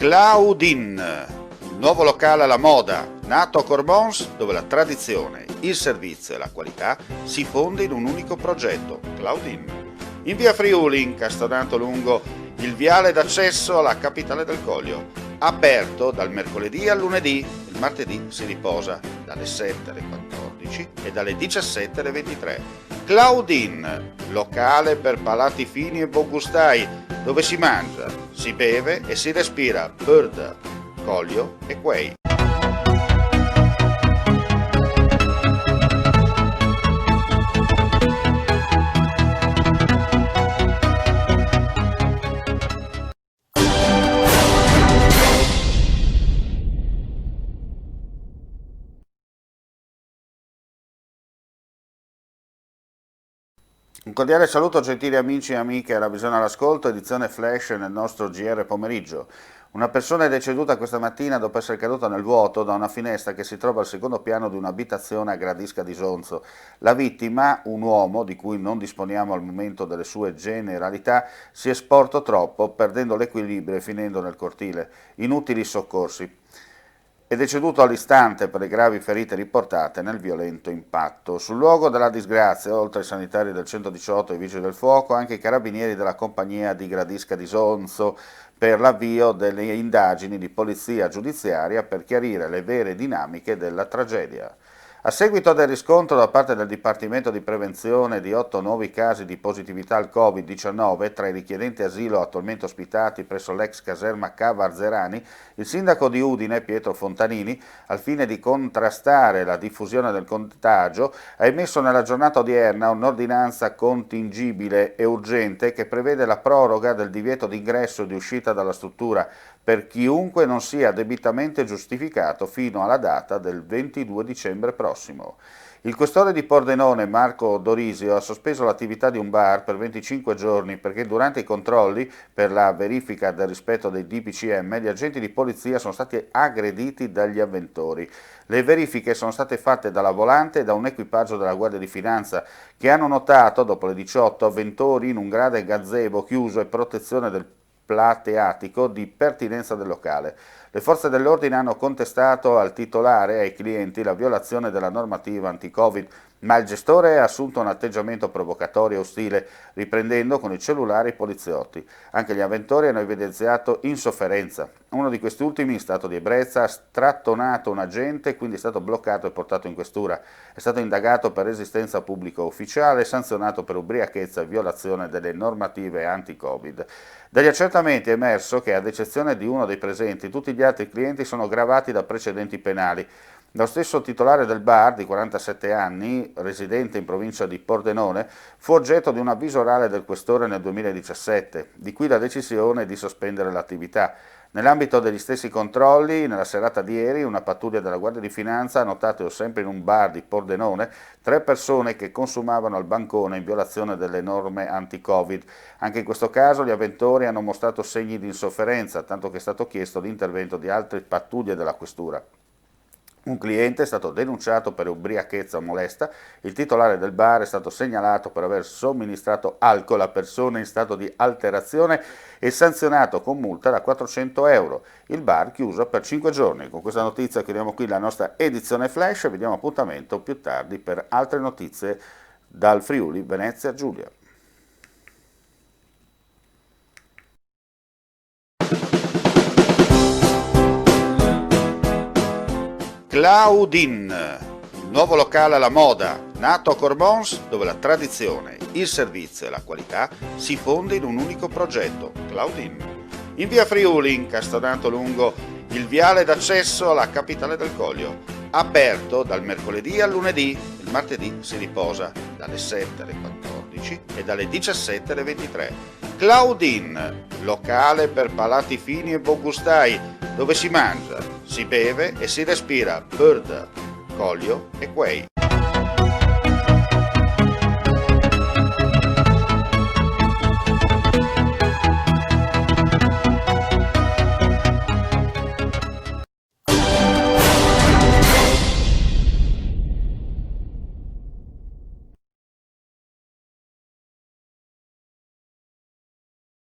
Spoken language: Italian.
Claudin, il nuovo locale alla moda, nato a Cormons, dove la tradizione, il servizio e la qualità si fonde in un unico progetto, Claudin. In via Friuli, incastonato lungo il viale d'accesso alla capitale del Coglio, aperto dal mercoledì al lunedì, il martedì si riposa dalle 7 alle 14 e dalle 17 alle 23. Claudin, locale per palati fini e buongustai, dove si mangia, si beve e si respira bird, Coglio e quei. Un cordiale saluto gentili amici e amiche alla visione all'ascolto, edizione flash nel nostro GR pomeriggio. Una persona è deceduta questa mattina dopo essere caduta nel vuoto da una finestra che si trova al secondo piano di un'abitazione a Gradisca di Sonzo. La vittima, un uomo di cui non disponiamo al momento delle sue generalità, si è sporto troppo, perdendo l'equilibrio e finendo nel cortile. Inutili soccorsi. È deceduto all'istante per le gravi ferite riportate nel violento impatto. Sul luogo della disgrazia, oltre ai sanitari del 118 e i vigili del fuoco, anche i carabinieri della compagnia di Gradisca di Sonzo per l'avvio delle indagini di polizia giudiziaria per chiarire le vere dinamiche della tragedia. A seguito del riscontro da parte del Dipartimento di Prevenzione di 8 nuovi casi di positività al Covid-19 tra i richiedenti asilo attualmente ospitati presso l'ex caserma Cava Arzerani, il sindaco di Udine, Pietro Fontanini, al fine di contrastare la diffusione del contagio, ha emesso nella giornata odierna un'ordinanza contingibile e urgente che prevede la proroga del divieto di ingresso e di uscita dalla struttura per chiunque non sia debitamente giustificato fino alla data del 22 dicembre prossimo. Il questore di Pordenone, Marco Dorisio, ha sospeso l'attività di un bar per 25 giorni perché durante i controlli per la verifica del rispetto dei DPCM gli agenti di polizia sono stati aggrediti dagli avventori. Le verifiche sono state fatte dalla volante e da un equipaggio della Guardia di Finanza che hanno notato, dopo le 18, avventori in un grande gazebo chiuso e protezione del plateatico di pertinenza del locale. Le forze dell'ordine hanno contestato al titolare e ai clienti la violazione della normativa anti-Covid, ma il gestore ha assunto un atteggiamento provocatorio e ostile, riprendendo con il cellulare i poliziotti. Anche gli avventori hanno evidenziato insofferenza. Uno di questi ultimi, in stato di ebbrezza, ha strattonato un agente e quindi è stato bloccato e portato in questura. È stato indagato per resistenza pubblica ufficiale e sanzionato per ubriachezza e violazione delle normative anti-Covid. Dagli accertamenti è emerso che, ad eccezione di uno dei presenti, tutti gli altri clienti sono gravati da precedenti penali. Lo stesso titolare del bar, di 47 anni, residente in provincia di Pordenone, fu oggetto di un avviso orale del questore nel 2017, di cui la decisione di sospendere l'attività. Nell'ambito degli stessi controlli, nella serata di ieri, una pattuglia della Guardia di Finanza ha notato, sempre in un bar di Pordenone, 3 persone che consumavano al bancone in violazione delle norme anti-Covid. Anche in questo caso gli avventori hanno mostrato segni di insofferenza, tanto che è stato chiesto l'intervento di altre pattuglie della questura. Un cliente è stato denunciato per ubriachezza molesta, il titolare del bar è stato segnalato per aver somministrato alcol a persone in stato di alterazione e sanzionato con multa da 400 euro. Il bar chiuso per 5 giorni. Con questa notizia chiudiamo qui la nostra edizione flash e vi diamo appuntamento più tardi per altre notizie dal Friuli Venezia Giulia. Claudin, il nuovo locale alla moda, nato a Cormons, dove la tradizione, il servizio e la qualità si fonde in un unico progetto, Claudin. In via Friuli, incastonato lungo il viale d'accesso alla capitale del Coglio, aperto dal mercoledì al lunedì, il martedì si riposa dalle 7 alle 14 e dalle 17 alle 23. Claudin, locale per palati fini e buongustai, dove si mangia, si beve e si respira bird, Coglio e quei.